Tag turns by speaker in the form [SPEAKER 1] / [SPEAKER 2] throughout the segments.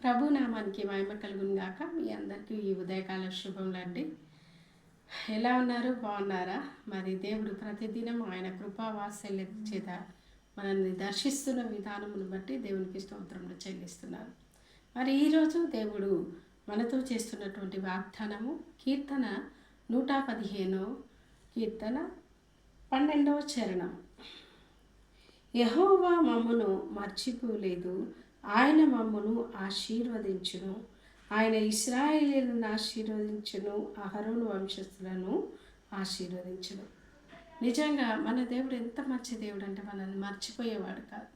[SPEAKER 1] ప్రభు నామానికి మహిమ కలుగును గాక. మీ అందరికీ ఈ ఉదయకాల శుభములండి. ఎలా ఉన్నారు? బాగున్నారా? మరి దేవుడు ప్రతిదినం ఆయన కృపా వాత్సల్యం చేత మనల్ని దర్శిస్తున్న విధానమును బట్టి దేవునికి స్తోత్రములు చెల్లిస్తున్నాను. మరి ఈరోజు దేవుడు మనతో చేస్తున్నటువంటి వాగ్దానము కీర్తన 115 కీర్తన 12వ చరణం. యెహోవా మమ్మును మర్చిపోలేదు, ఆయన మమ్మును ఆశీర్వదించును. ఆయన ఇశ్రాయేలీయులను ఆశీర్వదించును, అహరోను వంశస్థులను ఆశీర్వదించును. నిజంగా మన దేవుడు ఎంత మంచి దేవుడు అంటే మనల్ని మర్చిపోయేవాడు కాదు.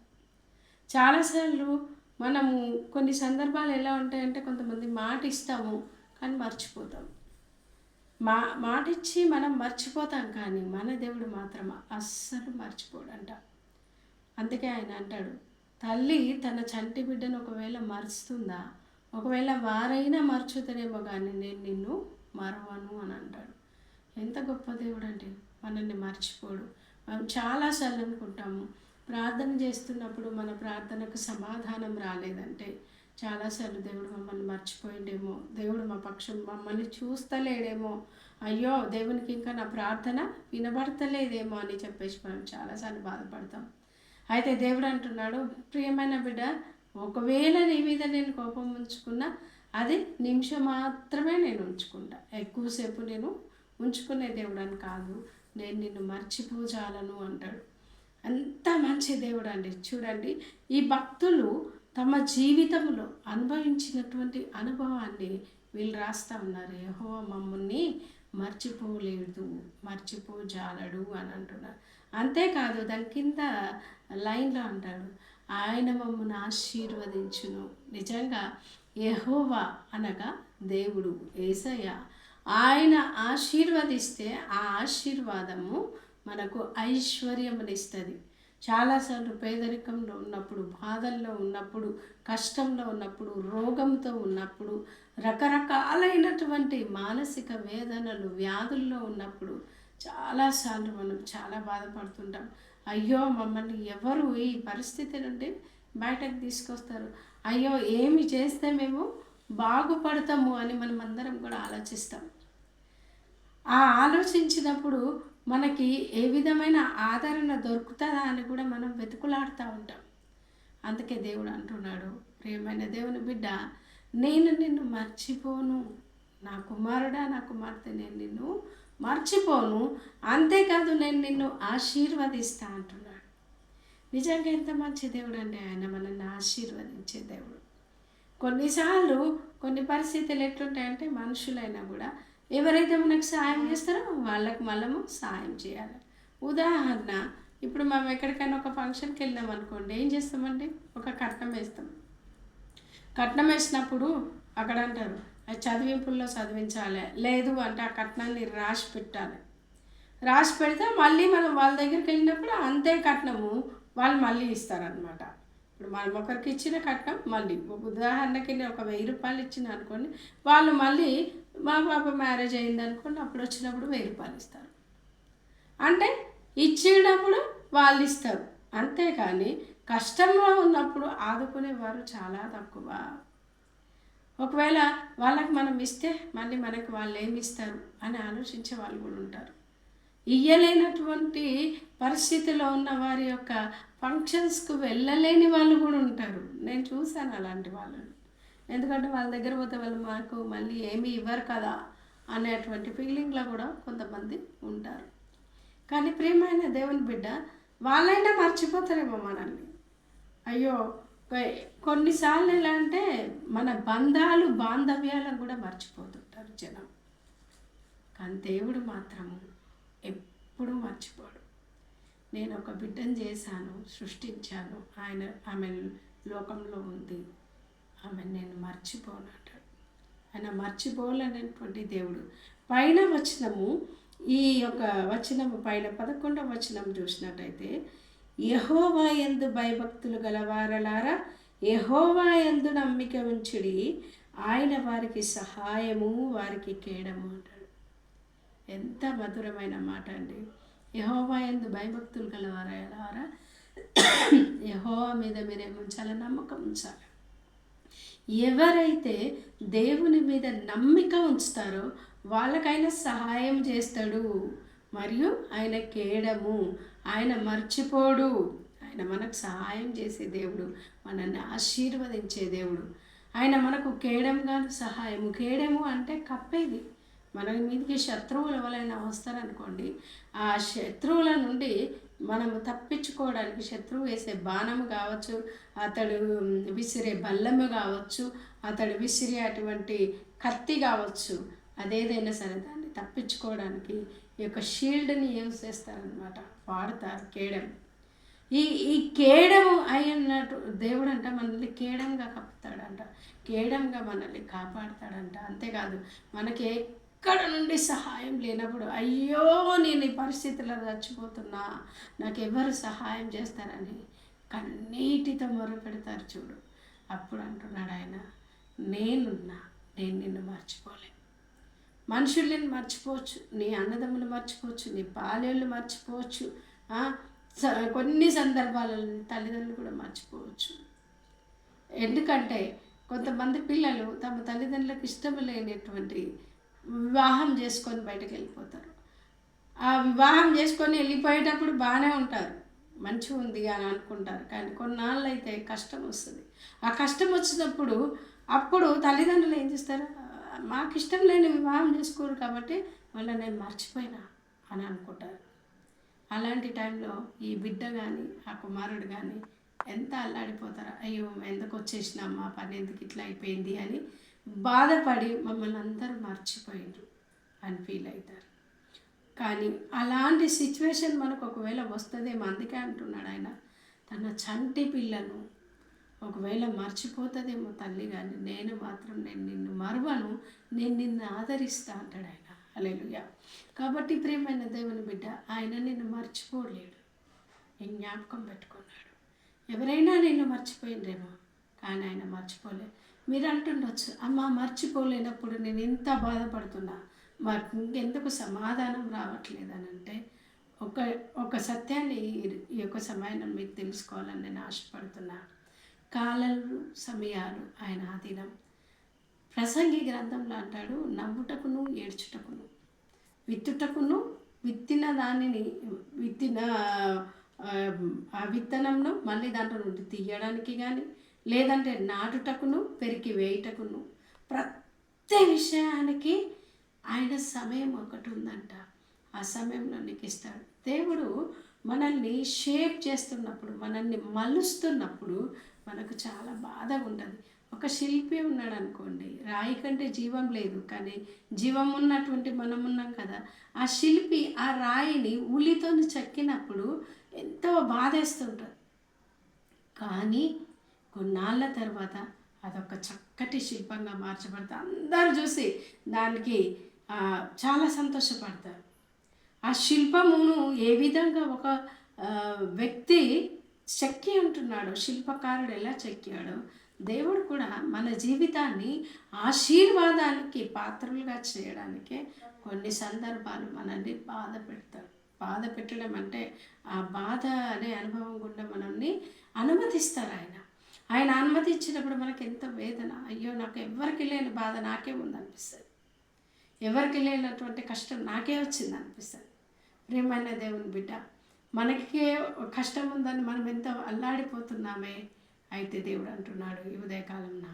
[SPEAKER 1] చాలాసార్లు మనము కొన్ని సందర్భాలు ఎలా ఉంటాయంటే కొంతమంది మాట ఇస్తాము కానీ మర్చిపోతాం. మాట ఇచ్చి మనం మర్చిపోతాం, కానీ మన దేవుడు మాత్రం అస్సలు మర్చిపోడంట. అందుకే ఆయన అంటాడు, తల్లి తన చంటి బిడ్డను ఒకవేళ మరుస్తుందా, ఒకవేళ వారైనా మర్చుతారేమో కానీ నేను నిన్ను మరవను అని అంటాడు. ఎంత గొప్ప దేవుడు అంటే మనల్ని మర్చిపోడు. మనం చాలాసార్లు అనుకుంటాము ప్రార్థన చేస్తున్నప్పుడు మన ప్రార్థనకు సమాధానం రాలేదంటే చాలాసార్లు దేవుడు మమ్మల్ని మర్చిపోయిండేమో, దేవుడు మా పక్షం మమ్మల్ని చూస్తలేడేమో, అయ్యో దేవునికి ఇంకా నా ప్రార్థన వినబడతలేదేమో అని చెప్పేసి మనం చాలాసార్లు బాధపడతాం. అయితే దేవుడు అంటున్నాడు, ప్రియమైన బిడ్డ, ఒకవేళ నీ మీద నేను కోపం ఉంచుకున్నా అది నిమిషం మాత్రమే నేను ఉంచుకుంటా, ఎక్కువసేపు నేను ఉంచుకునే దేవుడు అని కాదు, నేను నిన్ను మర్చిపోజాలను అంటాడు. అంత మంచి దేవుడు అండి. చూడండి, ఈ భక్తులు తమ జీవితంలో అనుభవించినటువంటి అనుభవాన్ని వీళ్ళు రాస్తూ ఉన్నారు. యెహోవా మమ్మల్ని మర్చిపోలేదు, మర్చిపోజాలడు అని అంటున్నారు. అంతేకాదు దాని కింద లైన్లో అంటాడు, ఆయన మమ్మల్ని ఆశీర్వదించును. నిజంగా యెహోవా అనగా దేవుడు, యేసయ్య, ఆయన ఆశీర్వదిస్తే ఆ ఆశీర్వాదము మనకు ఐశ్వర్యమునిస్తుంది. చాలాసార్లు పేదరికంలో ఉన్నప్పుడు, బాధల్లో ఉన్నప్పుడు, కష్టంలో ఉన్నప్పుడు, రోగంతో ఉన్నప్పుడు, రకరకాలైనటువంటి మానసిక వేదనలు, వ్యాధుల్లో ఉన్నప్పుడు చాలాసార్లు మనం చాలా బాధపడుతుంటాం. అయ్యో మమ్మల్ని ఎవరు ఈ పరిస్థితి నుండి బయటకు తీసుకొస్తారు, అయ్యో ఏమి చేస్తే మేము బాగుపడతాము అని మనం అందరం కూడా ఆలోచిస్తాం. ఆ ఆలోచించినప్పుడు మనకి ఏ విధమైన ఆదరణ దొరుకుతుందా అని కూడా మనం వెతుకులాడుతూ ఉంటాం. అందుకే దేవుడు అంటున్నాడు, ప్రియమైన దేవుని బిడ్డ, నేను నిన్ను మర్చిపోను, నా కుమారుడా, నా కుమార్తె, నేను నిన్ను మర్చిపోను, అంతేకాదు నేను నిన్ను ఆశీర్వదిస్తా అంటున్నాడు. నిజంగా ఎంత మంచి దేవుడు అంటే ఆయన మనల్ని ఆశీర్వదించే దేవుడు. కొన్నిసార్లు కొన్ని పరిస్థితులు ఎట్లుంటాయంటే మనుషులైనా కూడా ఎవరైతే మనకు సాయం చేస్తారో వాళ్ళకు మనము సాయం చేయాలి. ఉదాహరణ, ఇప్పుడు మనం ఎక్కడికైనా ఒక ఫంక్షన్కి వెళ్ళాం అనుకోండి, ఏం చేస్తామండి, ఒక కట్నం వేస్తాం. కట్నం వేసినప్పుడు అక్కడ అంటారు చదివింపుల్లో చదివించాలి, లేదు అంటే ఆ కట్నాన్ని రాసి పెట్టాలి. రాసి పెడితే మళ్ళీ మనం వాళ్ళ దగ్గరికి వెళ్ళినప్పుడు అంతే కట్నము వాళ్ళు మళ్ళీ ఇస్తారనమాట. ఇప్పుడు మనం ఒకరికి ఇచ్చిన కట్నం మళ్ళీ, ఉదాహరణకి నేను ఒక 1000 రూపాయలు ఇచ్చిన అనుకోండి, వాళ్ళు మళ్ళీ మా పాప మ్యారేజ్ అయింది అనుకోండి, అప్పుడు వచ్చినప్పుడు 1000 రూపాయలు ఇస్తారు. అంటే ఇచ్చినప్పుడు వాళ్ళు ఇస్తారు, అంతేకాని కష్టంలో ఉన్నప్పుడు ఆదుకునేవారు చాలా తక్కువ. ఒకవేళ వాళ్ళకి మనం ఇస్తే మళ్ళీ మనకు వాళ్ళు ఏమి ఇస్తారు అని ఆలోచించే వాళ్ళు కూడా ఉంటారు. ఇయ్యలేనటువంటి పరిస్థితిలో ఉన్న వారి యొక్క ఫంక్షన్స్కు వెళ్ళలేని వాళ్ళు కూడా ఉంటారు. నేను చూశాను అలాంటి వాళ్ళని. ఎందుకంటే వాళ్ళ దగ్గర పోతే వాళ్ళు మాకు మళ్ళీ ఏమీ ఇవ్వరు కదా అనేటువంటి ఫీలింగ్లో కూడా కొంతమంది ఉంటారు. కానీ ప్రియమైన దేవుని బిడ్డ, వాళ్ళైనా మర్చిపోతారేమో మనల్ని. అయ్యో, కొన్నిసార్లు ఎలా అంటే మన బంధాలు, బాంధవ్యాలను కూడా మర్చిపోతుంటారు జనం. కానీ దేవుడు మాత్రము ఎప్పుడూ మర్చిపోడు. నేను ఒక బిడ్డను చేశాను, సృష్టించాను, ఆమె లోకంలో ఉంది, ఆమె నేను మర్చిపోను అంటాడు. ఆయన మర్చిపోలేనటువంటి దేవుడు. పైన వచనము, ఈ యొక్క వచనము పైన 11వ వచనం చూసినట్టయితే, యెహోవా యందు భయభక్తులు గలవారలారా, యెహోవా యందు నమ్మిక ఉంచుడి, ఆయన వారికి సహాయము, వారికి కేడము అంటాడు. ఎంత మధురమైన మాట అండి. యెహోవా యందు భయభక్తులు గలవారలారా, యెహోవా మీద మీరేం ఉంచాలి, నమ్మకం ఉంచాలి. ఎవరైతే దేవుని మీద నమ్మిక ఉంచుతారో వాళ్ళకైనా సహాయం చేస్తాడు. మరియు ఆయన కేడము, ఆయన మర్చిపోడు. ఆయన మనకు సహాయం చేసే దేవుడు, మనల్ని ఆశీర్వదించే దేవుడు. ఆయన మనకు కేడంగాను సహాయము. కేడము అంటే కప్పేది. మన మీదకి శత్రువులు ఎవరైనా వస్తారనుకోండి, ఆ శత్రువుల నుండి మనము తప్పించుకోవడానికి శత్రువు వేసే బాణము కావచ్చు, అతడు విసిరే బల్లము కావచ్చు, అతడు విసిరే అటువంటి కత్తి కావచ్చు, అదేదైనా సరే దాన్ని తప్పించుకోవడానికి ఈ యొక్క షీల్డ్ని యూజ్ చేస్తారనమాట, వాడతారు కేడం. ఈ కేడము అయినట్టు దేవుడు అంట మనల్ని కేడంగా కప్పుతాడంట, కేడంగా మనల్ని కాపాడుతాడంట. అంతేకాదు మనకి ఎక్కడ నుండి సహాయం లేనప్పుడు, అయ్యో నేను ఈ పరిస్థితుల్లో చచ్చిపోతున్నా, నాకు ఎవరు సహాయం చేస్తారని కన్నీటితో మొరపెడతారు చూడు, అప్పుడు అంటున్నాడు ఆయన, నేను నిన్ను మర్చిపోలే. మనుషుల్ని మర్చిపోవచ్చు, నీ అన్నదమ్ములు మర్చిపోవచ్చు, నీ పాలేళ్ళు మర్చిపోవచ్చు, కొన్ని సందర్భాలలో తల్లిదండ్రులు కూడా మర్చిపోవచ్చు. ఎందుకంటే కొంతమంది పిల్లలు తమ తల్లిదండ్రులకు ఇష్టం లేనటువంటి వివాహం చేసుకొని బయటకు వెళ్ళిపోతారు. ఆ వివాహం చేసుకొని వెళ్ళిపోయేటప్పుడు బాగానే ఉంటారు, మంచిగా ఉంది అని అనుకుంటారు. కానీ కొన్నాళ్ళు అయితే కష్టం వస్తుంది. ఆ కష్టం వచ్చినప్పుడు అప్పుడు తల్లిదండ్రులు ఏం చేస్తారు, మాకు ఇష్టం లేని వివాహం చేసుకోరు కాబట్టి మళ్ళీ నేను మర్చిపోయినా అని అనుకుంటారు. అలాంటి టైంలో ఈ బిడ్డ కానీ ఆ కుమారుడు కానీ ఎంత అల్లాడిపోతారు, అయ్యో ఎందుకు వచ్చేసినాం, మా పని ఎందుకు ఇట్లా అయిపోయింది అని బాధపడి మమ్మల్ని అందరూ మర్చిపోయిండ్రు అని ఫీల్ అవుతారు. కానీ అలాంటి సిచ్యువేషన్ మనకు ఒకవేళ వస్తుందేమో, అందుకే అంటున్నాడు ఆయన, తన చంటి పిల్లను ఒకవేళ మర్చిపోతుందేమో తల్లి, కానీ నేను నిన్ను మరువను, నేను నిన్ను ఆదరిస్తా అంటాడు ఆయన. హల్లెలూయా. కాబట్టి ప్రియమైన దేవుని బిడ్డ, ఆయన నిన్ను మర్చిపోలేడు, నేను జ్ఞాపకం పెట్టుకున్నాడు. ఎవరైనా నిన్ను మర్చిపోయిండ్రేమో, కానీ ఆయన మర్చిపోలేదు. మీరు అంటుండొచ్చు, అమ్మ మర్చిపోలేనప్పుడు నేను ఎంత బాధపడుతున్నా, మరి ఇంకెందుకు సమాధానం రావట్లేదు అని అంటే, ఒక సత్యాన్ని ఈ యొక్క సమయాన్ని మీరు తెలుసుకోవాలని నేను ఆశపడుతున్నా. కాలాలు సమయాలు ఆయన ఆధీనం. ప్రసంగి గ్రంథంలో అంటాడు, నవ్వుటకును ఏడ్చుటకును, విత్తుటకును, విత్తిన ఆ విత్తనంను మళ్ళీ దాంట్లో నుండి తీయడానికి కానీ, లేదంటే నాటుటకును, పెరికి వేయుటకును, ప్రతి విషయానికి ఆయన సమయం ఒకటి ఉందంట. ఆ సమయంలో నీకు ఇస్తాడు. దేవుడు మనల్ని షేప్ చేస్తున్నప్పుడు, మనల్ని మలుస్తున్నప్పుడు మనకు చాలా బాధగా ఉంటుంది. ఒక శిల్పి ఉన్నాడు అనుకోండి, రాయి కంటే జీవం లేదు, కానీ జీవం ఉన్నటువంటి మనం ఉన్నాం కదా. ఆ శిల్పి ఆ రాయిని ఉలితో చెక్కినప్పుడు ఎంతో బాధేస్తుంటుంది. కానీ కొన్నాళ్ళ తర్వాత అదొక చక్కటి శిల్పంగా మార్చబడతారు. అందరూ చూసి దానికి చాలా సంతోషపడతారు. ఆ శిల్పమును ఏ విధంగా ఒక వ్యక్తి చెక్కి ఉంటున్నాడో, శిల్పకారుడు ఎలా చెక్కాడో, దేవుడు కూడా మన జీవితాన్ని ఆశీర్వాదానికి పాత్రలుగా చేయడానికే కొన్ని సందర్భాలు మనల్ని బాధ పెడతాడు. బాధ పెట్టడం అంటే ఆ బాధ అనే అనుభవం గుండా మనల్ని అనుమతిస్తారు ఆయన అనుమతించినప్పుడు మనకి ఎంత వేదన, అయ్యో నాకు ఎవరికి లేని బాధ నాకే ఉందనిపిస్తుంది, ఎవరికి లేనటువంటి కష్టం నాకే వచ్చింది అనిపిస్తుంది. ప్రియమైన దేవుని బిడ్డ, మనకే కష్టం ఉందని మనం ఎంత అల్లాడిపోతున్నామే. అయితే దేవుడు అంటున్నాడు ఈ ఉదయకాలంన,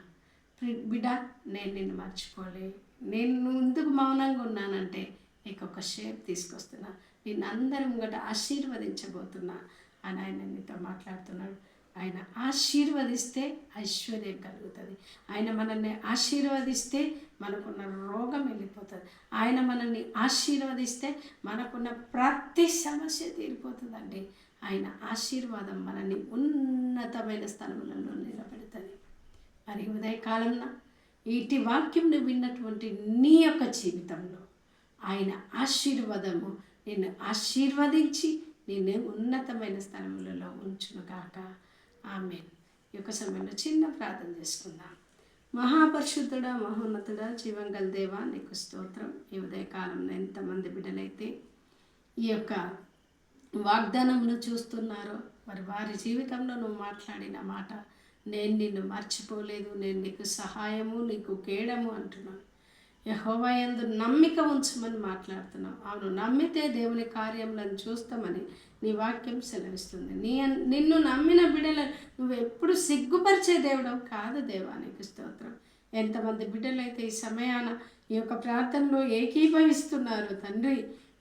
[SPEAKER 1] బిడ్డ నేను నిన్ను మర్చిపోలే, నేను ఎందుకు మౌనంగా ఉన్నానంటే నీకు ఒక షేప్ తీసుకొస్తున్నా, నిన్ను అందరి ముంగట ఆశీర్వదించబోతున్నా అని ఆయన నీతో మాట్లాడుతున్నాడు. ఆయన ఆశీర్వదిస్తే ఐశ్వర్యం కలుగుతుంది. ఆయన మనల్ని ఆశీర్వదిస్తే మనకున్న రోగం వెళ్ళిపోతుంది. ఆయన మనల్ని ఆశీర్వదిస్తే మనకున్న ప్రతి సమస్య తీరిపోతుందండి. ఆయన ఆశీర్వాదం మనల్ని ఉన్నతమైన స్థలములలో నిలబెడుతుంది. మరి ఉదయకాలంలో ఇటు వాక్యంను విన్నటువంటి నీ యొక్క జీవితంలో ఆయన ఆశీర్వాదము నిన్ను ఆశీర్వదించి నిన్ను ఉన్నతమైన స్థలములలో ఉంచునుగాక. ఆమేన్. ఈ యొక్క సమయంలో చిన్న ప్రార్థన చేసుకుందాం. మహాపరిశుద్ధుడా, మహోన్నతుడా, జీవంగల దేవా, నీకు స్తోత్రం. ఈ ఉదయకాలంలో ఎంతమంది బిడ్డలైతే ఈ యొక్క వాగ్దానమును చూస్తున్నారో, మరి వారి జీవితంలో నువ్వు మాట్లాడిన మాట నేను నిన్ను మర్చిపోలేదు, నేను నీకు సహాయము నీకు కేడము అంటున్నాను. యెహోవా యందు నమ్మిక ఉంచమని మాట్లాడుతున్నావు. అవును, నమ్మితే దేవుని కార్యములను చూస్తామని నీ వాక్యం సెలవిస్తుంది. నిన్ను నమ్మిన బిడ్డలను నువ్వు ఎప్పుడు సిగ్గుపరిచే దేవుడవు కాదు. దేవానికి స్తోత్రం. ఎంతమంది బిడ్డలైతే ఈ సమయాన ఈ యొక్క ప్రార్థనలో ఏకీభవిస్తున్నారు తండ్రి,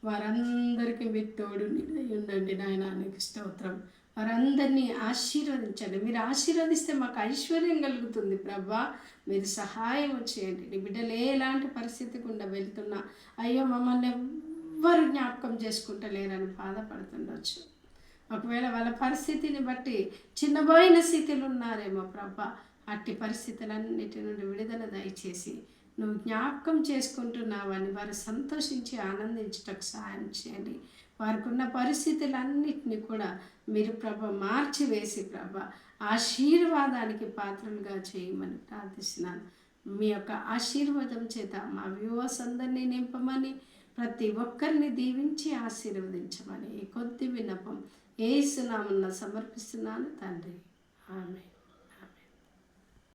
[SPEAKER 1] వారందరికీ మీరు తోడు నిలై ఉండండి నాయన. నీకు స్తోత్రం. వారందరినీ ఆశీర్వదించండి. మీరు ఆశీర్వదిస్తే మాకు ఐశ్వర్యం కలుగుతుంది ప్రభా. మీరు సహాయం చేయండి. నీ బిడ్డలు ఎలాంటి పరిస్థితి గుండా వెళ్తున్నా, అయ్యో మమ్మల్ని ఎవ్వరు జ్ఞాపకం చేసుకుంటలేరని బాధపడుతుండొచ్చు. ఒకవేళ వాళ్ళ పరిస్థితిని బట్టి చిన్నబోయిన స్థితిలో ఉన్నారేమో ప్రభా. అట్టి పరిస్థితులన్నిటి నుండి విడుదల దయచేసి నువ్వు జ్ఞాపకం చేసుకుంటున్నావని వారు సంతోషించి ఆనందించటకు సహాయం చేయండి. వారికి ఉన్న పరిస్థితులన్నిటిని కూడా మీరు ప్రభ మార్చివేసి ప్రభ ఆశీర్వాదానికి పాత్రలుగా చేయమని ప్రార్థిస్తున్నాను. మీ యొక్క ఆశీర్వాదం చేత మా వ్యూవర్స్ అందరినీ నింపమని, ప్రతి ఒక్కరిని దీవించి ఆశీర్వదించమని ఈ కొద్ది విన్నపం యేసు నామమున సమర్పిస్తున్నాను తండ్రి. ఆమేన్.